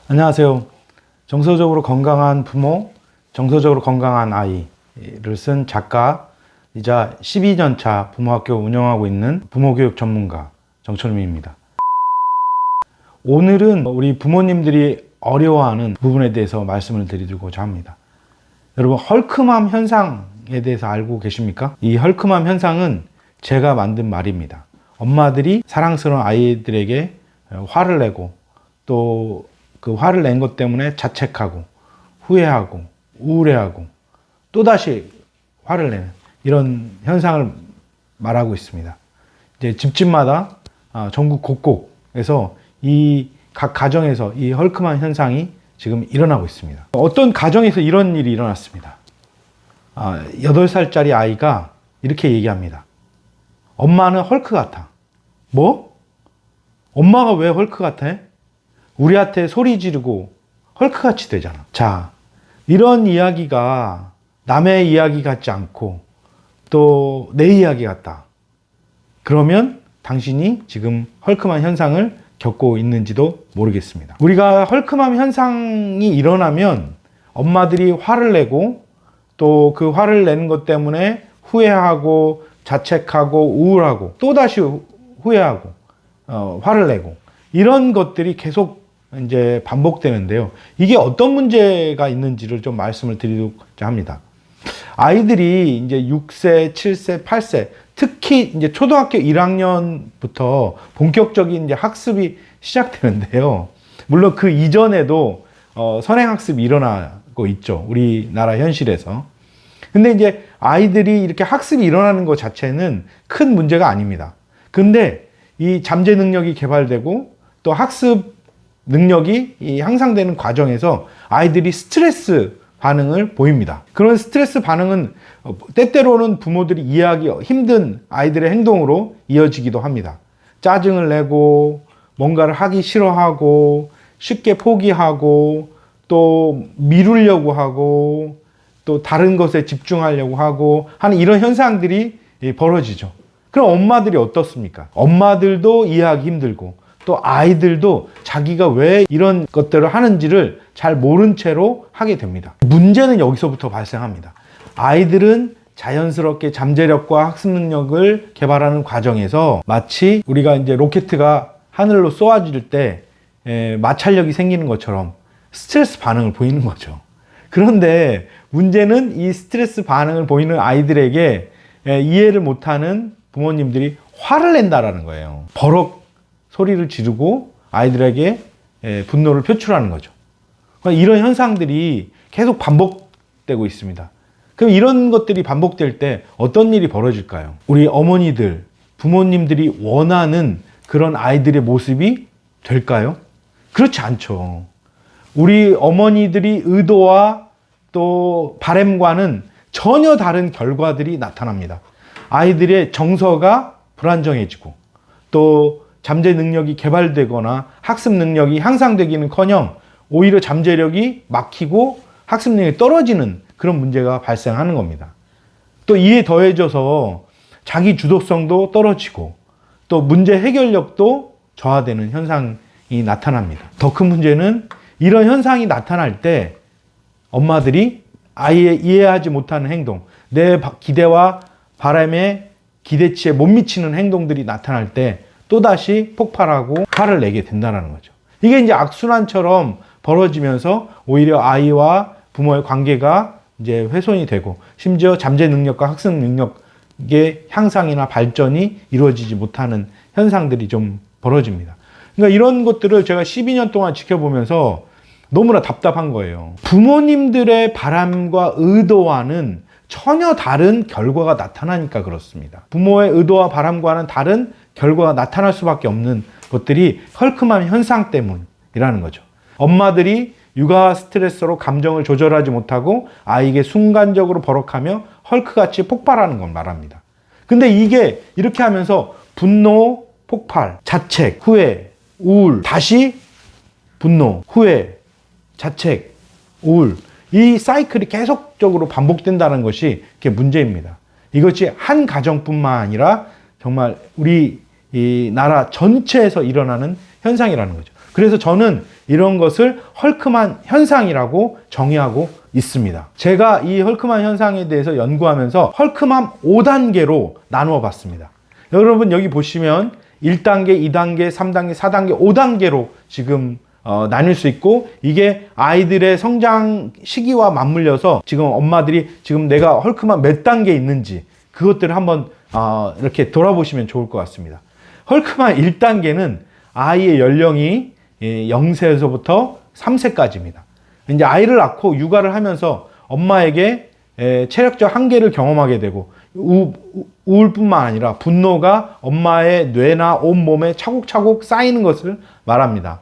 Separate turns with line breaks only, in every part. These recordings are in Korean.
안녕하세요. 정서적으로 건강한 부모, 정서적으로 건강한 아이를 쓴 작가이자 12년차 부모학교 운영하고 있는 부모교육 전문가 정철민입니다. 오늘은 우리 부모님들이 어려워하는 부분에 대해서 말씀을 드리고자 합니다. 여러분, 헐크맘 현상에 대해서 알고 계십니까? 이 헐크맘 현상은 제가 만든 말입니다. 엄마들이 사랑스러운 아이들에게 화를 내고 또 그 화를 낸 것 때문에 자책하고 후회하고 우울해하고 또다시 화를 내는 이런 현상을 말하고 있습니다. 이제 집집마다 전국 곳곳에서 이 각 가정에서 이 헐크맘 현상이 지금 일어나고 있습니다. 어떤 가정에서 이런 일이 일어났습니다. 8살짜리 아이가 이렇게 얘기합니다. 엄마는 헐크 같아. 뭐? 엄마가 왜 헐크 같아? 우리한테 소리 지르고 헐크같이 되잖아. 자, 이런 이야기가 남의 이야기 같지 않고 또 내 이야기 같다. 그러면 당신이 지금 헐크맘 현상을 겪고 있는지도 모르겠습니다. 우리가 헐크맘 현상이 일어나면 엄마들이 화를 내고 또 그 화를 내는 것 때문에 후회하고 자책하고 우울하고 또다시 후회하고 화를 내고 이런 것들이 계속 이제 반복되는데요. 이게 어떤 문제가 있는지를 좀 말씀을 드리고자 합니다. 아이들이 이제 6세, 7세, 8세, 특히 이제 초등학교 1학년부터 본격적인 이제 학습이 시작되는데요. 물론 그 이전에도 선행학습이 일어나고 있죠. 우리나라 현실에서. 근데 이제 아이들이 이렇게 학습이 일어나는 것 자체는 큰 문제가 아닙니다. 근데 이 잠재 능력이 개발되고 또 학습 능력이 향상되는 과정에서 아이들이 스트레스 반응을 보입니다. 그런 스트레스 반응은 때때로는 부모들이 이해하기 힘든 아이들의 행동으로 이어지기도 합니다. 짜증을 내고 뭔가를 하기 싫어하고 쉽게 포기하고 또 미루려고 하고 또 다른 것에 집중하려고 하고 하는 이런 현상들이 벌어지죠. 그럼 엄마들이 어떻습니까? 엄마들도 이해하기 힘들고 또 아이들도 자기가 왜 이런 것들을 하는지를 잘 모른 채로 하게 됩니다. 문제는 여기서부터 발생합니다. 아이들은 자연스럽게 잠재력과 학습 능력을 개발하는 과정에서 마치 우리가 이제 로켓가 하늘로 쏘아질 때 마찰력이 생기는 것처럼 스트레스 반응을 보이는 거죠. 그런데 문제는 이 스트레스 반응을 보이는 아이들에게 이해를 못하는 부모님들이 화를 낸다라는 거예요. 버럭 소리를 지르고 아이들에게 분노를 표출하는 거죠. 그러니까 이런 현상들이 계속 반복되고 있습니다. 그럼 이런 것들이 반복될 때 어떤 일이 벌어질까요? 우리 어머니들, 부모님들이 원하는 그런 아이들의 모습이 될까요? 그렇지 않죠. 우리 어머니들이 의도와 또 바람과는 전혀 다른 결과들이 나타납니다. 아이들의 정서가 불안정해지고 또 잠재 능력이 개발되거나 학습 능력이 향상되기는커녕 오히려 잠재력이 막히고 학습 능력이 떨어지는 그런 문제가 발생하는 겁니다. 또 이에 더해져서 자기 주도성도 떨어지고 또 문제 해결력도 저하되는 현상이 나타납니다. 더 큰 문제는 이런 현상이 나타날 때 엄마들이 아이의 이해하지 못하는 행동, 내 기대와 바람에 기대치에 못 미치는 행동들이 나타날 때 또다시 폭발하고 화를 내게 된다는 거죠. 이게 이제 악순환처럼 벌어지면서 오히려 아이와 부모의 관계가 이제 훼손이 되고 심지어 잠재 능력과 학습 능력의 향상이나 발전이 이루어지지 못하는 현상들이 좀 벌어집니다. 그러니까 이런 것들을 제가 12년 동안 지켜보면서 너무나 답답한 거예요. 부모님들의 바람과 의도와는 전혀 다른 결과가 나타나니까 그렇습니다. 부모의 의도와 바람과는 다른 결과가 나타날 수밖에 없는 것들이 헐크맘 현상 때문이라는 거죠. 엄마들이 육아 스트레스로 감정을 조절하지 못하고 아이에게 순간적으로 버럭하며 헐크같이 폭발하는 걸 말합니다. 근데 이게 이렇게 하면서 분노, 폭발, 자책, 후회, 우울, 다시 분노, 후회, 자책, 우울 이 사이클이 계속적으로 반복된다는 것이 그게 문제입니다. 이것이 한 가정뿐만 아니라 정말 우리 이 나라 전체에서 일어나는 현상이라는 거죠. 그래서 저는 이런 것을 헐크만 현상이라고 정의하고 있습니다. 제가 이 헐크만 현상에 대해서 연구하면서 헐크만 5단계로 나누어 봤습니다. 여러분 여기 보시면 1단계, 2단계, 3단계, 4단계, 5단계로 지금 나뉠 수 있고, 이게 아이들의 성장 시기와 맞물려서 지금 엄마들이 지금 내가 헐크만 몇 단계에 있는지 그것들을 한번 이렇게 돌아보시면 좋을 것 같습니다. 헐크만 1단계는 아이의 연령이 0세에서부터 3세까지입니다. 이제 아이를 낳고 육아를 하면서 엄마에게 체력적 한계를 경험하게 되고, 우울뿐만 아니라 분노가 엄마의 뇌나 온몸에 차곡차곡 쌓이는 것을 말합니다.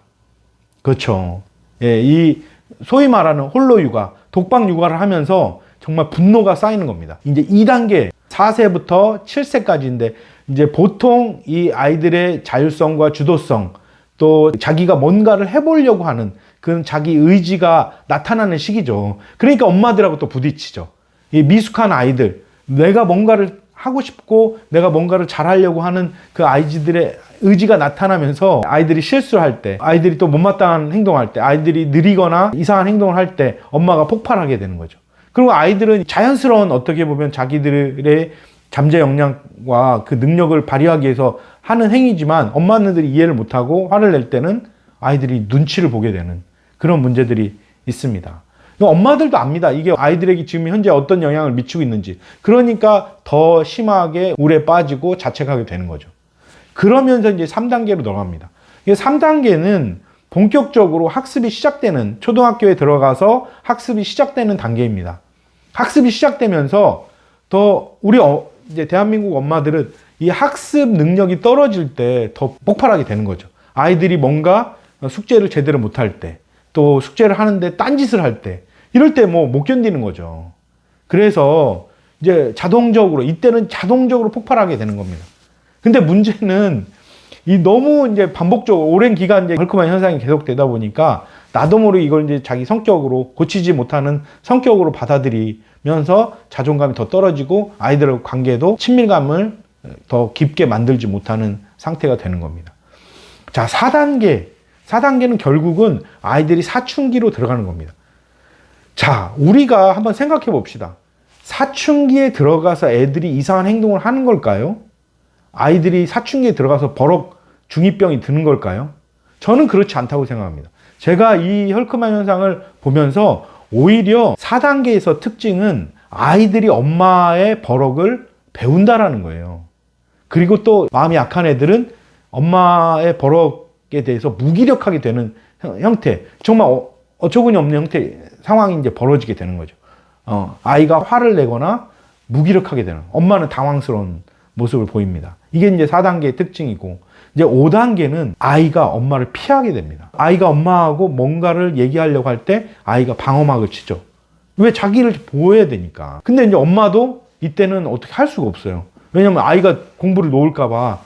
그렇죠. 이 소위 말하는 홀로 육아, 독박 육아를 하면서 정말 분노가 쌓이는 겁니다. 이제 2단계, 4세부터 7세까지인데, 이제 보통 이 아이들의 자율성과 주도성, 또 자기가 뭔가를 해보려고 하는 그런 자기 의지가 나타나는 시기죠. 그러니까 엄마들하고 또 부딪히죠. 이 미숙한 아이들, 내가 뭔가를 하고 싶고 내가 뭔가를 잘하려고 하는 그 아이들의 의지가 나타나면서 아이들이 실수를 할 때, 아이들이 또 못마땅한 행동을 할 때, 아이들이 느리거나 이상한 행동을 할 때 엄마가 폭발하게 되는 거죠. 그리고 아이들은 자연스러운, 어떻게 보면 자기들의 잠재 역량과 그 능력을 발휘하기 위해서 하는 행위지만 엄마들이 이해를 못하고 화를 낼 때는 아이들이 눈치를 보게 되는 그런 문제들이 있습니다. 엄마들도 압니다. 이게 아이들에게 지금 현재 어떤 영향을 미치고 있는지. 그러니까 더 심하게 우울에 빠지고 자책하게 되는 거죠. 그러면서 이제 3단계로 넘어갑니다. 3단계는 본격적으로 학습이 시작되는, 초등학교에 들어가서 학습이 시작되는 단계입니다. 학습이 시작되면서 더 우리 이제 대한민국 엄마들은 이 학습 능력이 떨어질 때 더 폭발하게 되는 거죠. 아이들이 뭔가 숙제를 제대로 못할 때, 또 숙제를 하는데 딴짓을 할 때, 이럴 때 뭐 못 견디는 거죠. 그래서 이제 이때는 자동적으로 폭발하게 되는 겁니다. 근데 문제는 이 너무 이제 반복적으로 오랜 기간 이제 헐크만 현상이 계속되다 보니까 나도 모르게 이걸 이제 자기 성격으로, 고치지 못하는 성격으로 받아들이면서 자존감이 더 떨어지고 아이들의 관계도 친밀감을 더 깊게 만들지 못하는 상태가 되는 겁니다. 자, 4단계는 결국은 아이들이 사춘기로 들어가는 겁니다. 자, 우리가 한번 생각해 봅시다. 사춘기에 들어가서 애들이 이상한 행동을 하는 걸까요? 아이들이 사춘기에 들어가서 버럭 중2병이 드는 걸까요? 저는 그렇지 않다고 생각합니다. 제가 이 헐크만 현상을 보면서 오히려 4단계에서 특징은 아이들이 엄마의 버럭을 배운다라는 거예요. 그리고 또 마음이 약한 애들은 엄마의 버럭에 대해서 무기력하게 되는 형태, 정말 어처구니 없는 형태 상황이 이제 벌어지게 되는 거죠. 아이가 화를 내거나 무기력하게 되는, 엄마는 당황스러운 모습을 보입니다. 이게 이제 4단계의 특징이고, 이제 5단계는 아이가 엄마를 피하게 됩니다. 아이가 엄마하고 뭔가를 얘기하려고 할 때 아이가 방어막을 치죠. 왜? 자기를 보호해야 되니까. 근데 이제 엄마도 이때는 어떻게 할 수가 없어요. 왜냐면 아이가 공부를 놓을까봐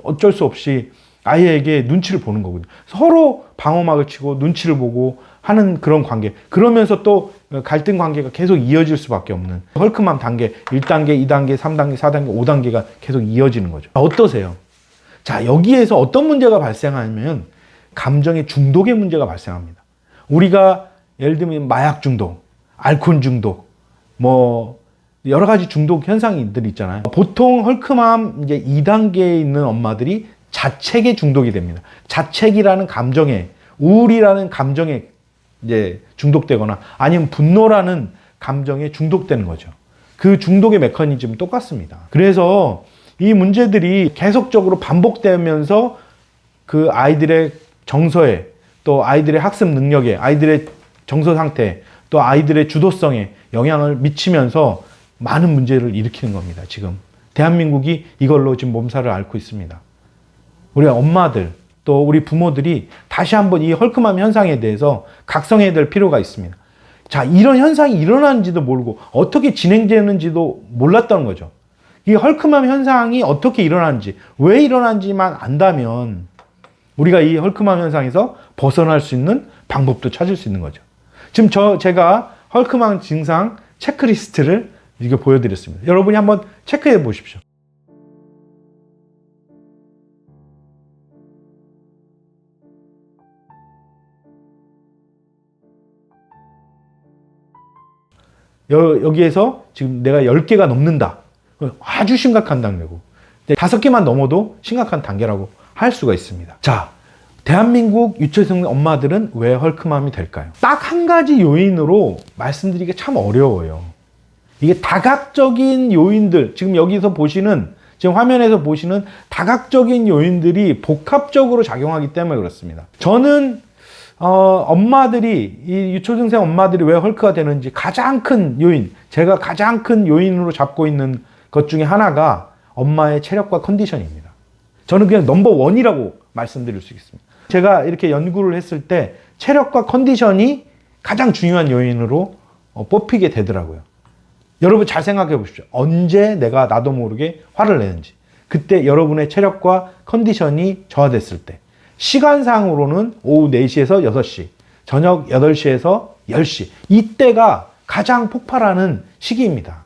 어쩔 수 없이 아이에게 눈치를 보는 거거든요. 서로 방어막을 치고 눈치를 보고 하는 그런 관계. 그러면서 또 갈등 관계가 계속 이어질 수밖에 없는 헐크맘 단계, 1단계, 2단계, 3단계, 4단계, 5단계가 계속 이어지는 거죠. 어떠세요? 자, 여기에서 어떤 문제가 발생하냐면 감정의 중독의 문제가 발생합니다. 우리가 예를 들면 마약 중독, 알코올 중독, 뭐 여러 가지 중독 현상들 있잖아요. 보통 헐크맘 이제 2단계에 있는 엄마들이 자책에 중독이 됩니다. 자책이라는 감정에, 우울이라는 감정에 이제 중독되거나 아니면 분노라는 감정에 중독되는 거죠. 그 중독의 메커니즘은 똑같습니다. 그래서 이 문제들이 계속적으로 반복되면서 그 아이들의 정서에, 또 아이들의 학습 능력에, 아이들의 정서 상태, 또 아이들의 주도성에 영향을 미치면서 많은 문제를 일으키는 겁니다. 지금 대한민국이 이걸로 지금 몸살을 앓고 있습니다. 우리 엄마들, 또 우리 부모들이 다시 한번 이 헐크맘 현상에 대해서 각성해야 될 필요가 있습니다. 자, 이런 현상이 일어나는지도 모르고 어떻게 진행되는지도 몰랐다는 거죠. 이 헐크맘 현상이 어떻게 일어나는지, 왜 일어나는지만 안다면 우리가 이 헐크맘 현상에서 벗어날 수 있는 방법도 찾을 수 있는 거죠. 지금 제가 헐크맘 증상 체크리스트를 이렇게 보여드렸습니다. 여러분이 한번 체크해 보십시오. 여기에서 지금 내가 10개가 넘는다. 아주 심각한 단계고 5개만 넘어도 심각한 단계라고 할 수가 있습니다. 자, 대한민국 유초생 엄마들은 왜 헐크맘이 될까요? 딱 한 가지 요인으로 말씀드리기가 참 어려워요. 이게 다각적인 요인들, 지금 여기서 보시는, 지금 화면에서 보시는 다각적인 요인들이 복합적으로 작용하기 때문에 그렇습니다. 저는 엄마들이, 이 유초등생 엄마들이 왜 헐크가 되는지 가장 큰 요인, 제가 가장 큰 요인으로 잡고 있는 것 중에 하나가 엄마의 체력과 컨디션입니다. 저는 그냥 넘버 원이라고 말씀드릴 수 있습니다. 제가 이렇게 연구를 했을 때 체력과 컨디션이 가장 중요한 요인으로 뽑히게 되더라고요. 여러분 잘 생각해 보십시오. 언제 내가 나도 모르게 화를 내는지. 그때 여러분의 체력과 컨디션이 저하됐을 때. 시간상으로는 오후 4시에서 6시, 저녁 8시에서 10시. 이때가 가장 폭발하는 시기입니다.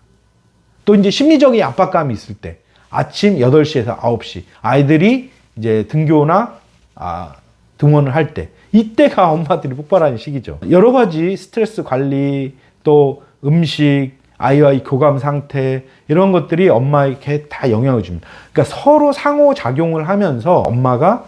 또 이제 심리적인 압박감이 있을 때. 아침 8시에서 9시. 아이들이 이제 등교나 등원을 할 때. 이때가 엄마들이 폭발하는 시기죠. 여러 가지 스트레스 관리, 또 음식, 아이와의 교감 상태, 이런 것들이 엄마에게 다 영향을 줍니다. 그러니까 서로 상호작용을 하면서 엄마가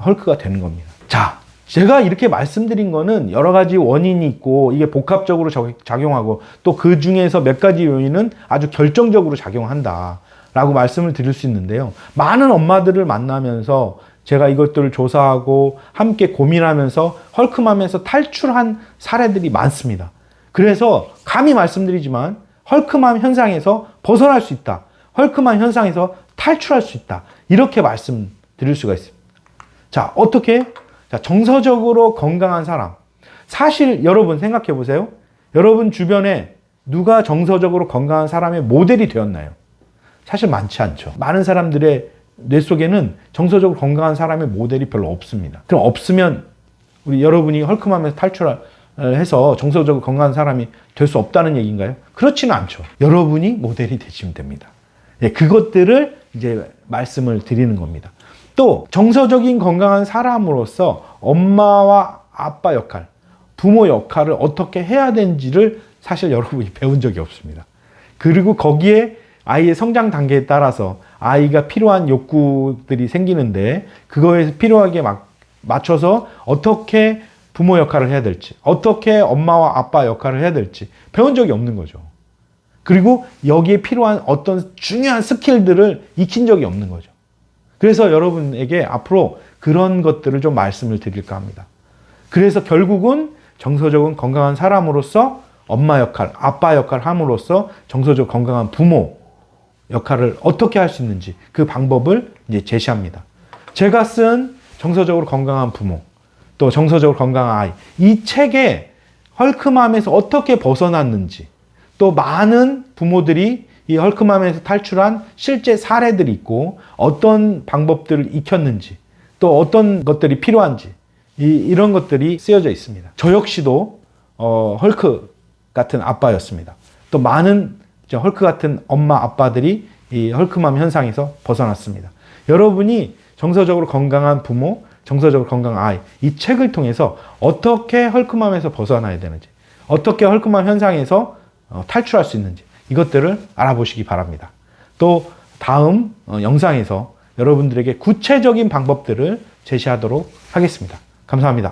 헐크가 되는 겁니다. 자, 제가 이렇게 말씀드린 거는 여러 가지 원인이 있고 이게 복합적으로 작용하고 또 그 중에서 몇 가지 요인은 아주 결정적으로 작용한다 라고 말씀을 드릴 수 있는데요. 많은 엄마들을 만나면서 제가 이것들을 조사하고 함께 고민하면서 헐크맘에서 탈출한 사례들이 많습니다. 그래서 감히 말씀드리지만 헐크맘 현상에서 벗어날 수 있다. 헐크맘 현상에서 탈출할 수 있다. 이렇게 말씀드릴 수가 있습니다. 자, 어떻게? 자, 정서적으로 건강한 사람. 사실 여러분 생각해 보세요. 여러분 주변에 누가 정서적으로 건강한 사람의 모델이 되었나요? 사실 많지 않죠. 많은 사람들의 뇌 속에는 정서적으로 건강한 사람의 모델이 별로 없습니다. 그럼 없으면 우리 여러분이 헐크맘에서 탈출해서 정서적으로 건강한 사람이 될 수 없다는 얘기인가요? 그렇지는 않죠. 여러분이 모델이 되시면 됩니다. 예, 그것들을 이제 말씀을 드리는 겁니다. 또 정서적인 건강한 사람으로서 엄마와 아빠 역할, 부모 역할을 어떻게 해야 되는지를 사실 여러분이 배운 적이 없습니다. 그리고 거기에 아이의 성장 단계에 따라서 아이가 필요한 욕구들이 생기는데 그거에 필요하게 맞춰서 어떻게 부모 역할을 해야 될지, 어떻게 엄마와 아빠 역할을 해야 될지 배운 적이 없는 거죠. 그리고 여기에 필요한 어떤 중요한 스킬들을 익힌 적이 없는 거죠. 그래서 여러분에게 앞으로 그런 것들을 좀 말씀을 드릴까 합니다. 그래서 결국은 정서적인 건강한 사람으로서 엄마 역할, 아빠 역할을 함으로써 정서적으로 건강한 부모 역할을 어떻게 할 수 있는지 그 방법을 이제 제시합니다. 제가 쓴 정서적으로 건강한 부모, 또 정서적으로 건강한 아이, 이 책에 헐크맘에서 어떻게 벗어났는지, 또 많은 부모들이 이 헐크맘에서 탈출한 실제 사례들이 있고 어떤 방법들을 익혔는지, 또 어떤 것들이 필요한지 이런 것들이 쓰여져 있습니다. 저 역시도 헐크 같은 아빠였습니다. 또 많은 헐크 같은 엄마, 아빠들이 이 헐크맘 현상에서 벗어났습니다. 여러분이 정서적으로 건강한 부모, 정서적으로 건강한 아이, 이 책을 통해서 어떻게 헐크맘에서 벗어나야 되는지, 어떻게 헐크맘 현상에서 탈출할 수 있는지 이것들을 알아보시기 바랍니다. 또 다음 영상에서 여러분들에게 구체적인 방법들을 제시하도록 하겠습니다. 감사합니다.